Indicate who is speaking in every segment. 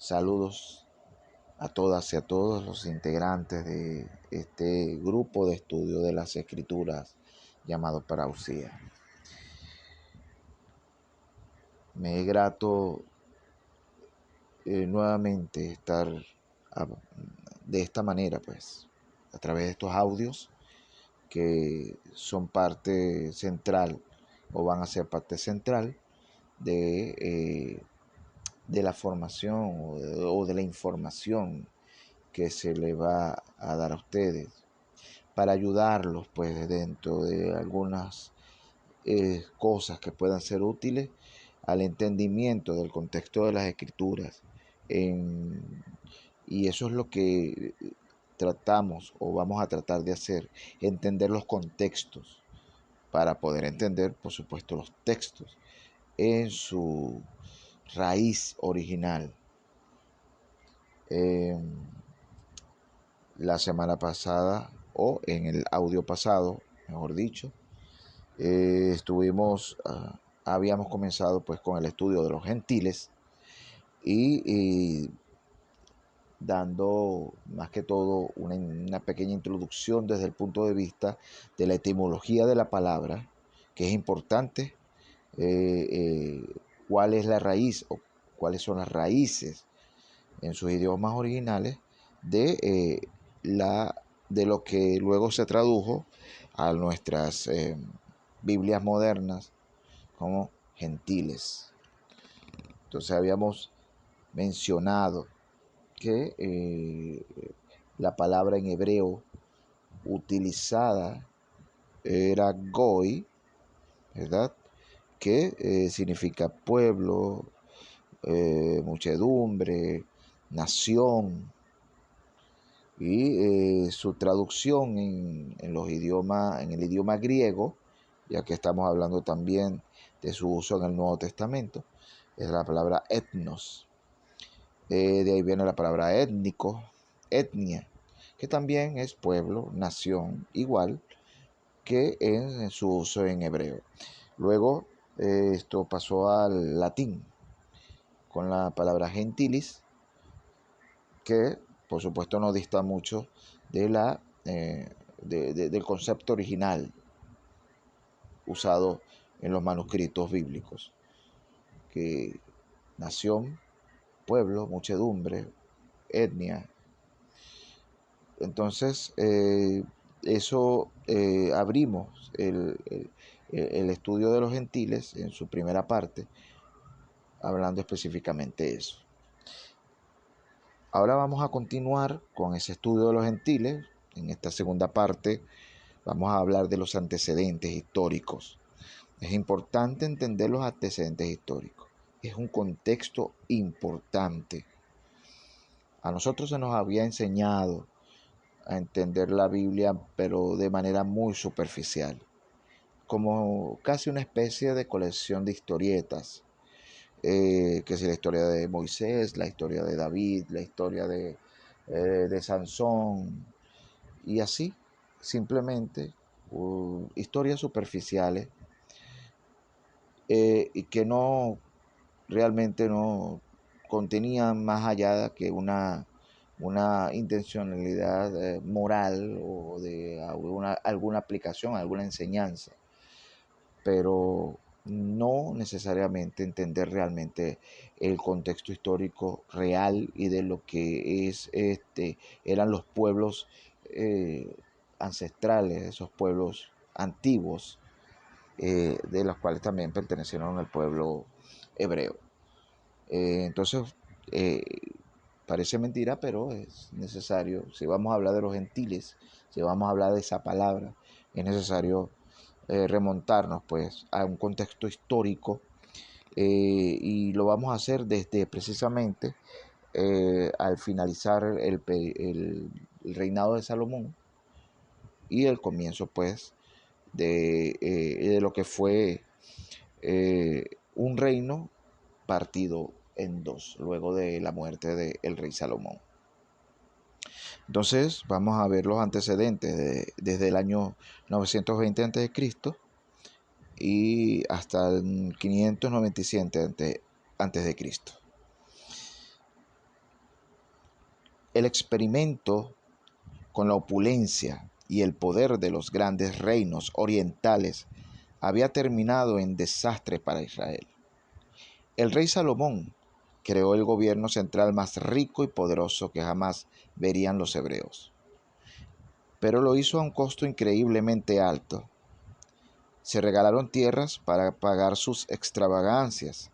Speaker 1: Saludos a todas y a todos los integrantes de este grupo de estudio de las Escrituras llamado Parausía. Me es grato nuevamente estar de esta manera, pues, a través de estos audios que son parte central o van a ser parte central de la formación o de la información que se le va a dar a ustedes para ayudarlos pues dentro de algunas cosas que puedan ser útiles al entendimiento del contexto de las escrituras y eso es lo que tratamos o vamos a tratar de hacer, entender los contextos para poder entender por supuesto los textos en su raíz original. La semana pasada o en el audio pasado, mejor dicho, habíamos comenzado pues con el estudio de los gentiles y dando más que todo una pequeña introducción desde el punto de vista de la etimología de la palabra, que es importante, cuál es la raíz o cuáles son las raíces en sus idiomas originales de lo que luego se tradujo a nuestras Biblias modernas como gentiles. Entonces habíamos mencionado que la palabra en hebreo utilizada era goy, ¿verdad? Que significa pueblo, muchedumbre, nación, y su traducción en el idioma griego, ya que estamos hablando también de su uso en el Nuevo Testamento, es la palabra etnos. De ahí viene la palabra étnico, etnia, que también es pueblo, nación, igual que en su uso en hebreo. Luego esto pasó al latín con la palabra gentilis, que por supuesto no dista mucho del concepto original usado en los manuscritos bíblicos, que nación, pueblo, muchedumbre, etnia. Entonces, abrimos el estudio de los gentiles en su primera parte, hablando específicamente de eso. Ahora vamos a continuar con ese estudio de los gentiles. En esta segunda parte vamos a hablar de los antecedentes históricos. Es importante entender los antecedentes históricos. Es un contexto importante. A nosotros se nos había enseñado a entender la Biblia, pero de manera muy superficial, como casi una especie de colección de historietas, que es la historia de Moisés, la historia de David, la historia de Sansón, y así, simplemente, historias superficiales, y que realmente no contenían más allá que una intencionalidad moral o de alguna aplicación, alguna enseñanza, pero no necesariamente entender realmente el contexto histórico real y de lo que eran los pueblos ancestrales, esos pueblos antiguos, de los cuales también pertenecieron al pueblo hebreo. Entonces, parece mentira, pero es necesario. Si vamos a hablar de los gentiles, si vamos a hablar de esa palabra, es necesario remontarnos pues a un contexto histórico, y lo vamos a hacer desde precisamente al finalizar el reinado de Salomón y el comienzo pues de lo que fue un reino partido en dos luego de la muerte del rey Salomón. Entonces vamos a ver los antecedentes desde el año 920 a.C. y hasta el 597 a.C. El experimento con la opulencia y el poder de los grandes reinos orientales había terminado en desastre para Israel. El rey Salomón creó el gobierno central más rico y poderoso que jamás verían los hebreos, pero lo hizo a un costo increíblemente alto. Se regalaron tierras para pagar sus extravagancias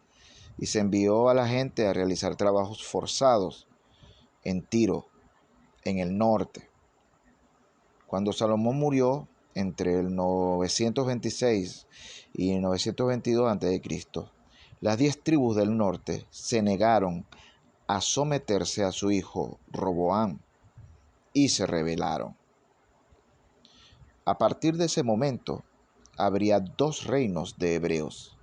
Speaker 1: y se envió a la gente a realizar trabajos forzados en Tiro, en el norte. Cuando Salomón murió entre el 926 y 922 a.C., las 10 tribus del norte se negaron a someterse a su hijo Roboam y se rebelaron. A partir de ese momento, habría dos reinos de hebreos,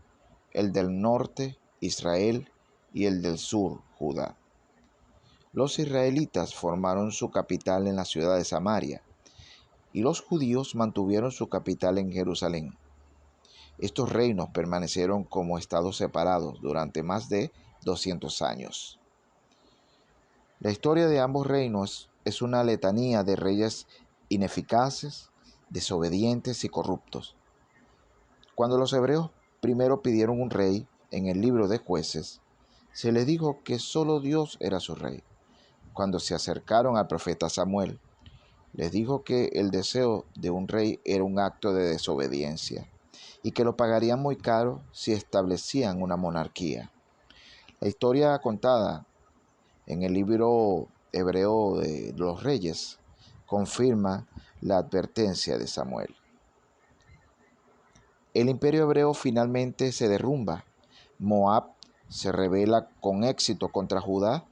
Speaker 1: el del norte, Israel, y el del sur, Judá. Los israelitas formaron su capital en la ciudad de Samaria, y los judíos mantuvieron su capital en Jerusalén. Estos reinos permanecieron como estados separados durante más de 200 años. La historia de ambos reinos es una letanía de reyes ineficaces, desobedientes y corruptos. Cuando los hebreos primero pidieron un rey en el libro de Jueces, se les dijo que solo Dios era su rey. Cuando se acercaron al profeta Samuel, les dijo que el deseo de un rey era un acto de desobediencia y que lo pagarían muy caro si establecían una monarquía. La historia contada en el libro hebreo de los reyes confirma la advertencia de Samuel. El imperio hebreo finalmente se derrumba. Moab se rebela con éxito contra Judá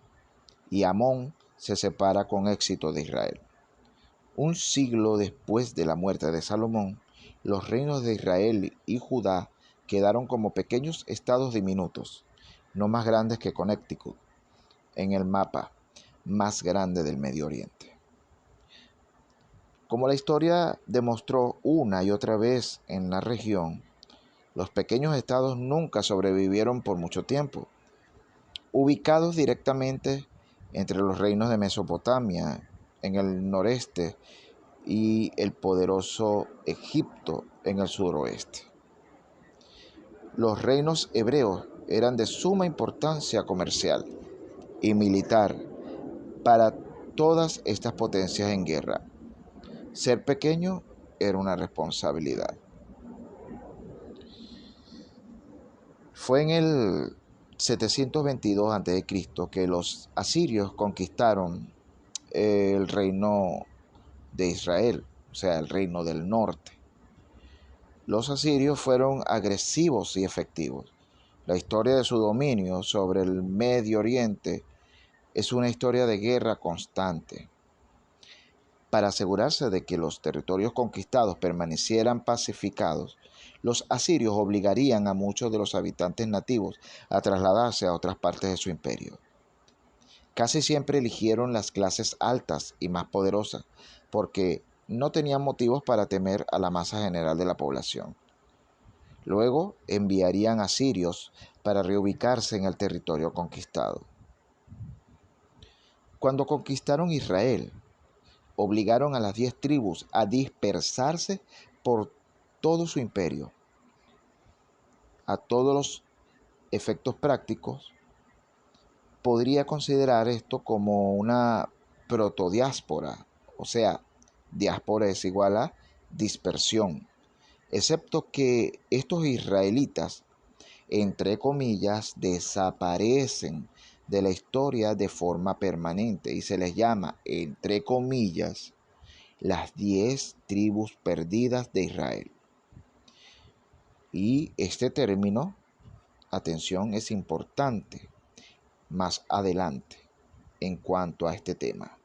Speaker 1: y Amón se separa con éxito de Israel. Un siglo después de la muerte de Salomón, los reinos de Israel y Judá quedaron como pequeños estados diminutos, no más grandes que Connecticut, en el mapa más grande del Medio Oriente. Como la historia demostró una y otra vez en la región, los pequeños estados nunca sobrevivieron por mucho tiempo. Ubicados directamente entre los reinos de Mesopotamia en el noreste y el poderoso Egipto en el suroeste. Los reinos hebreos eran de suma importancia comercial y militar para todas estas potencias en guerra. Ser pequeño era una responsabilidad. Fue en el 722 a.C. que los asirios conquistaron el reino de Israel, o sea, el reino del norte. Los asirios fueron agresivos y efectivos. La historia de su dominio sobre el Medio Oriente es una historia de guerra constante. Para asegurarse de que los territorios conquistados permanecieran pacificados, los asirios obligarían a muchos de los habitantes nativos a trasladarse a otras partes de su imperio. Casi siempre eligieron las clases altas y más poderosas, porque no tenían motivos para temer a la masa general de la población. Luego enviarían asirios para reubicarse en el territorio conquistado. Cuando conquistaron Israel, obligaron a las 10 tribus a dispersarse por todo su imperio. A todos los efectos prácticos, podría considerar esto como una protodiáspora, o sea, diáspora es igual a dispersión, excepto que estos israelitas, entre comillas, desaparecen de la historia de forma permanente y se les llama, entre comillas, las 10 tribus perdidas de Israel. Y este término, atención, es importante más adelante en cuanto a este tema.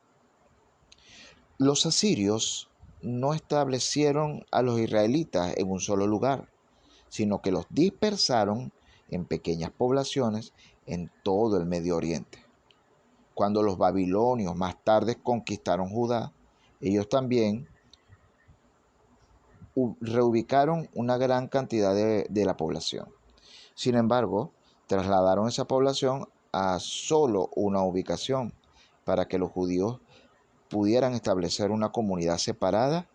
Speaker 1: Los asirios no establecieron a los israelitas en un solo lugar, sino que los dispersaron en pequeñas poblaciones en todo el Medio Oriente. Cuando los babilonios más tarde conquistaron Judá, ellos también reubicaron una gran cantidad de la población. Sin embargo, trasladaron esa población a solo una ubicación, para que los judíos pudieran establecer una comunidad separada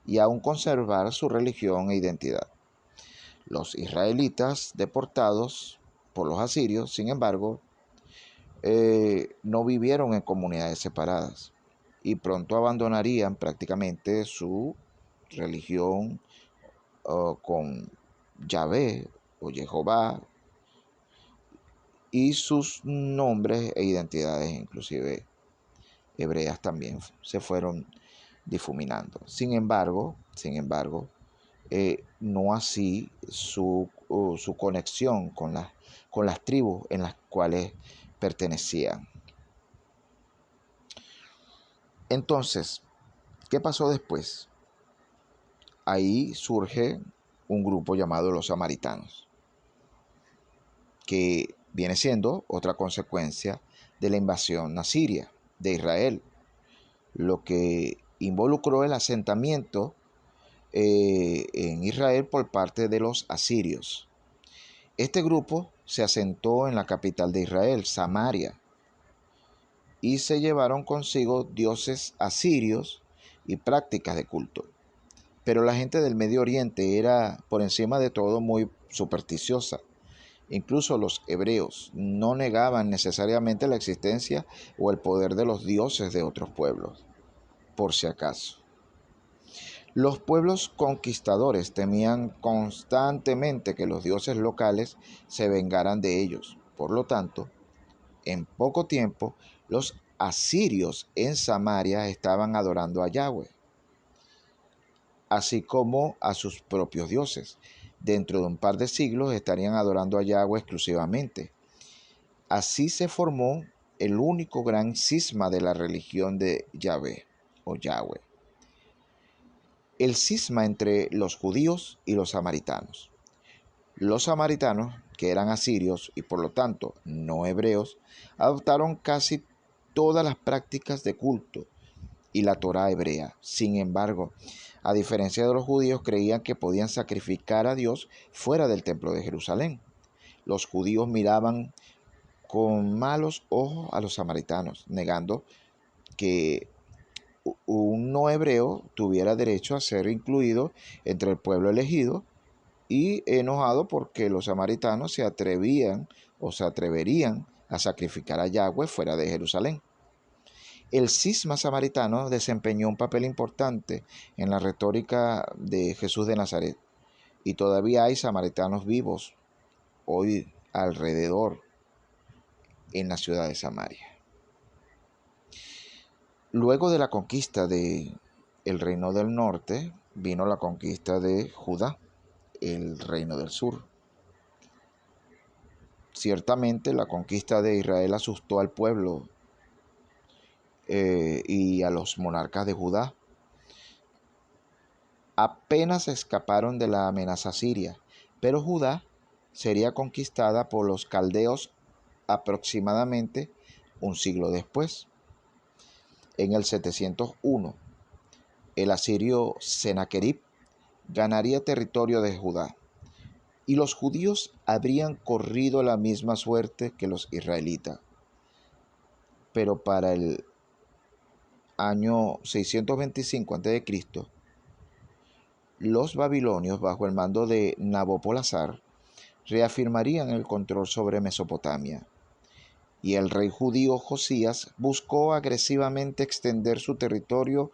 Speaker 1: y aún conservar su religión e identidad. Los israelitas deportados por los asirios, sin embargo, no vivieron en comunidades separadas y pronto abandonarían prácticamente su religión con Yahvé o Jehová y sus nombres e identidades, inclusive hebreas, también se fueron difuminando. Sin embargo, no así su conexión con las tribus en las cuales pertenecían. Entonces, ¿qué pasó después? Ahí surge un grupo llamado los samaritanos, que viene siendo otra consecuencia de la invasión asiria de Israel, lo que involucró el asentamiento en Israel por parte de los asirios. Este grupo se asentó en la capital de Israel, Samaria, y se llevaron consigo dioses asirios y prácticas de culto. Pero la gente del Medio Oriente era, por encima de todo, muy supersticiosa. Incluso los hebreos no negaban necesariamente la existencia o el poder de los dioses de otros pueblos, por si acaso. Los pueblos conquistadores temían constantemente que los dioses locales se vengaran de ellos. Por lo tanto, en poco tiempo, los asirios en Samaria estaban adorando a Yahweh, así como a sus propios dioses. Dentro de un par de siglos estarían adorando a Yahweh exclusivamente. Así se formó el único gran cisma de la religión de Yahvé o Yahweh. El cisma entre los judíos y los samaritanos. Los samaritanos, que eran asirios y por lo tanto no hebreos, adoptaron casi todas las prácticas de culto y la Torá hebrea. Sin embargo, a diferencia de los judíos, creían que podían sacrificar a Dios fuera del templo de Jerusalén. Los judíos miraban con malos ojos a los samaritanos, negando que un no hebreo tuviera derecho a ser incluido entre el pueblo elegido, y enojado porque los samaritanos se atreverían a sacrificar a Yahweh fuera de Jerusalén. El cisma samaritano desempeñó un papel importante en la retórica de Jesús de Nazaret, y todavía hay samaritanos vivos hoy alrededor en la ciudad de Samaria. Luego de la conquista del reino del norte, vino la conquista de Judá, el reino del sur. Ciertamente la conquista de Israel asustó al pueblo y a los monarcas de Judá. Apenas escaparon de la amenaza siria, pero Judá sería conquistada por los caldeos aproximadamente un siglo después. En el 701, el asirio Sennacherib ganaría territorio de Judá, y los judíos habrían corrido la misma suerte que los israelitas. Pero para el año 625 a.C., los babilonios, bajo el mando de Nabopolassar, reafirmarían el control sobre Mesopotamia, y el rey judío Josías buscó agresivamente extender su territorio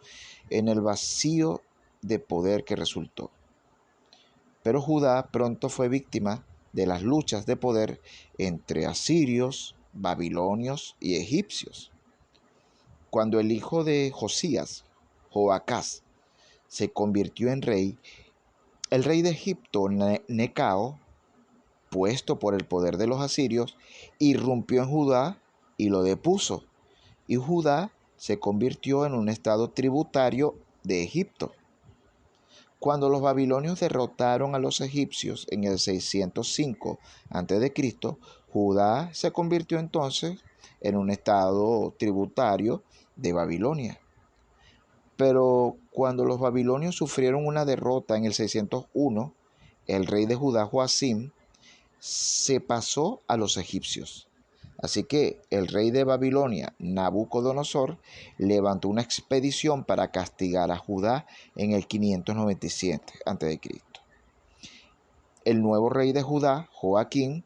Speaker 1: en el vacío de poder que resultó. Pero Judá pronto fue víctima de las luchas de poder entre asirios, babilonios y egipcios. Cuando el hijo de Josías, Joacás, se convirtió en rey, el rey de Egipto, Necao, puesto por el poder de los asirios, irrumpió en Judá y lo depuso, y Judá se convirtió en un estado tributario de Egipto. Cuando los babilonios derrotaron a los egipcios en el 605 a.C., Judá se convirtió entonces en un estado tributario de Babilonia. Pero cuando los babilonios sufrieron una derrota en el 601, el rey de Judá, Joacim, se pasó a los egipcios, Así que el rey de Babilonia, Nabucodonosor, levantó una expedición para castigar a Judá en el 597 a.C. El nuevo rey de Judá, Joaquín,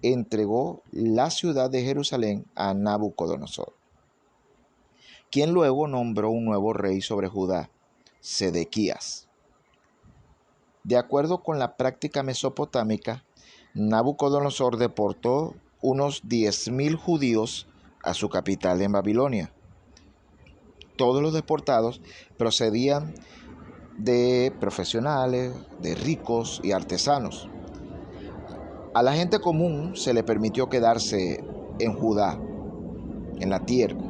Speaker 1: entregó la ciudad de Jerusalén a Nabucodonosor, quien luego nombró un nuevo rey sobre Judá, Sedequías. De acuerdo con la práctica mesopotámica, Nabucodonosor deportó unos 10.000 judíos a su capital en Babilonia. Todos los deportados procedían de profesionales, de ricos y artesanos. A la gente común se le permitió quedarse en Judá, en la tierra.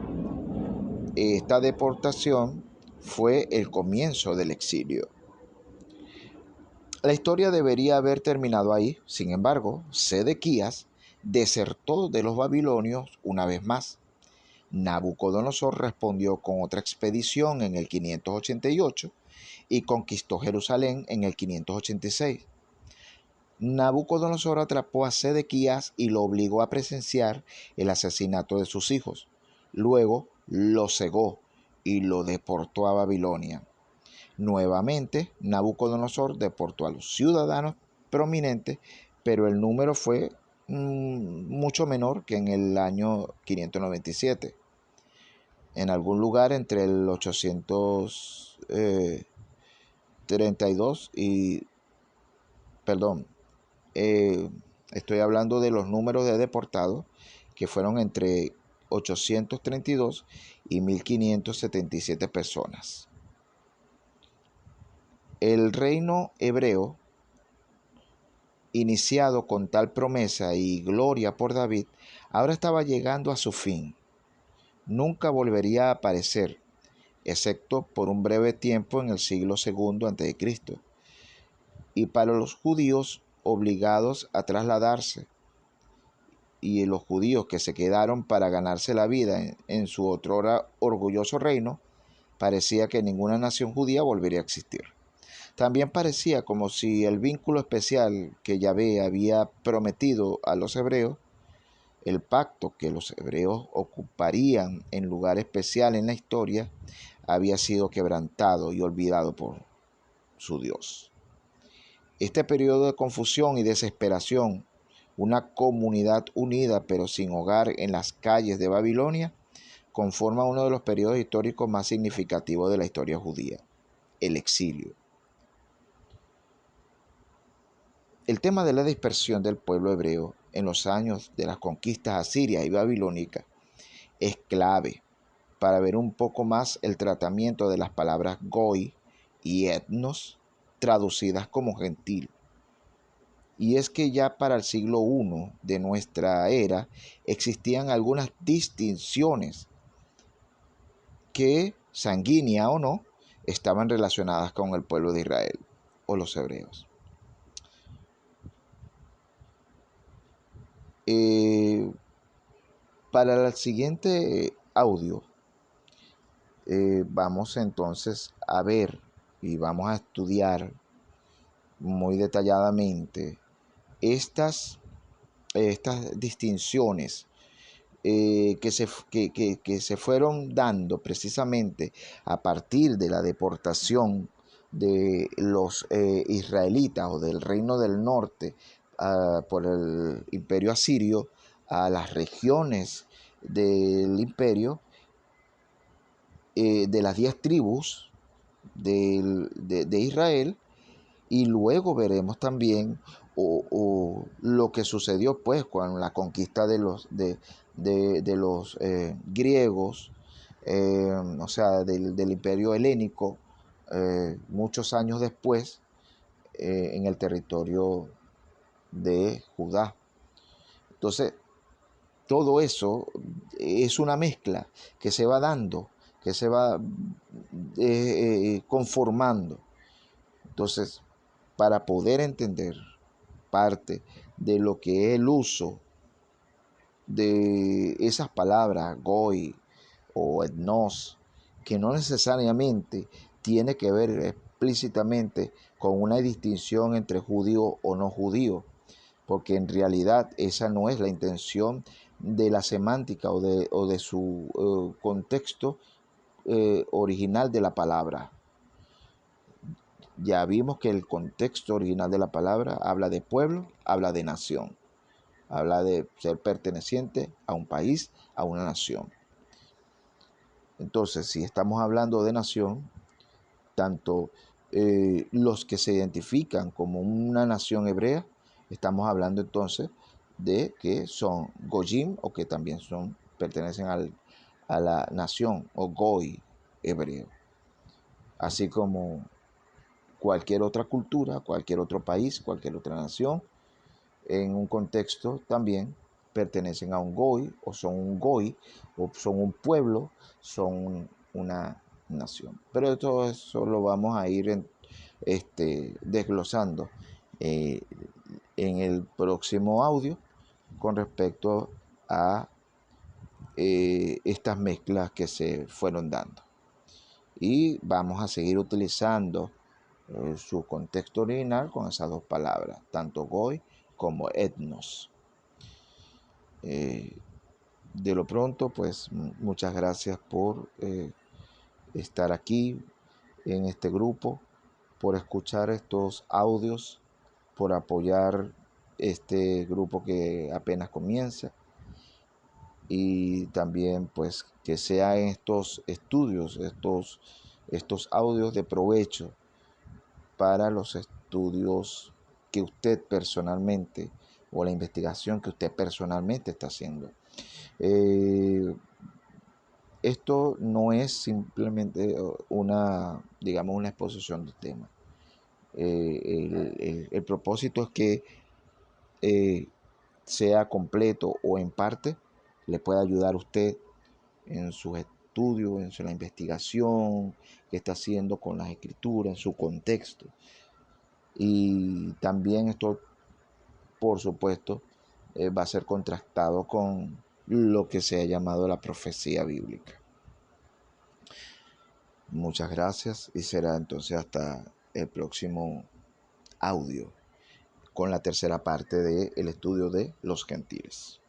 Speaker 1: Esta deportación fue el comienzo del exilio. La historia debería haber terminado ahí. Sin embargo, Sedequías desertó de los babilonios una vez más. Nabucodonosor respondió con otra expedición en el 588 y conquistó Jerusalén en el 586. Nabucodonosor atrapó a Sedequías y lo obligó a presenciar el asesinato de sus hijos. Luego lo cegó y lo deportó a Babilonia. Nuevamente, Nabucodonosor deportó a los ciudadanos prominentes, pero el número fue mucho menor que en el año 597. En algún lugar entre el 832 estoy hablando de los números de deportados, que fueron entre 832 y 1577 personas. El reino hebreo, iniciado con tal promesa y gloria por David, ahora estaba llegando a su fin. Nunca volvería a aparecer, excepto por un breve tiempo en el siglo II a.C. Y para los judíos obligados a trasladarse, y los judíos que se quedaron para ganarse la vida en su otrora orgulloso reino, parecía que ninguna nación judía volvería a existir. También parecía como si el vínculo especial que Yahvé había prometido a los hebreos, el pacto que los hebreos ocuparían en lugar especial en la historia, había sido quebrantado y olvidado por su Dios. Este periodo de confusión y desesperación, una comunidad unida pero sin hogar en las calles de Babilonia, conforma uno de los periodos históricos más significativos de la historia judía, el exilio. El tema de la dispersión del pueblo hebreo en los años de las conquistas asirias y babilónicas es clave para ver un poco más el tratamiento de las palabras goy y etnos, traducidas como gentil. Y es que ya para el siglo I de nuestra era existían algunas distinciones que, sanguínea o no, estaban relacionadas con el pueblo de Israel o los hebreos. Para el siguiente audio vamos entonces a ver y vamos a estudiar muy detalladamente estas distinciones que se fueron dando precisamente a partir de la deportación de los israelitas o del reino del norte por el imperio asirio a las regiones del imperio, de las 10 tribus de Israel, y luego veremos también lo que sucedió pues con la conquista de los griegos, o sea, del imperio helénico, muchos años después, en el territorio de Judá. Entonces, todo eso es una mezcla que se va dando, que se va conformando. Entonces, para poder entender parte de lo que es el uso de esas palabras, goy o etnos, que no necesariamente tiene que ver explícitamente con una distinción entre judío o no judío, porque en realidad esa no es la intención de la semántica o de su contexto original de la palabra. Ya vimos que el contexto original de la palabra habla de pueblo, habla de nación, habla de ser perteneciente a un país, a una nación. Entonces, si estamos hablando de nación, tanto los que se identifican como una nación hebrea, estamos hablando entonces de que son Goyim o que también pertenecen a la nación o Goy hebreo. Así como cualquier otra cultura, cualquier otro país, cualquier otra nación, en un contexto también pertenecen a un Goy o son un Goy o son un pueblo, son una nación. Pero todo eso lo vamos a ir desglosando eh, en el próximo audio con respecto a estas mezclas que se fueron dando. Y vamos a seguir utilizando su contexto original con esas dos palabras, tanto Goy como etnos. De lo pronto, pues muchas gracias por estar aquí en este grupo, por escuchar estos audios, por apoyar este grupo que apenas comienza y también pues que sean estos estudios, estos audios de provecho para los estudios que usted personalmente o la investigación que usted personalmente está haciendo. Esto no es simplemente digamos, una exposición de tema. El propósito es que sea completo o en parte, le pueda ayudar a usted en sus estudios, en la investigación que está haciendo con las escrituras, en su contexto. Y también esto, por supuesto, va a ser contrastado con lo que se ha llamado la profecía bíblica. Muchas gracias y será entonces hasta el próximo audio con la tercera parte del estudio de los gentiles.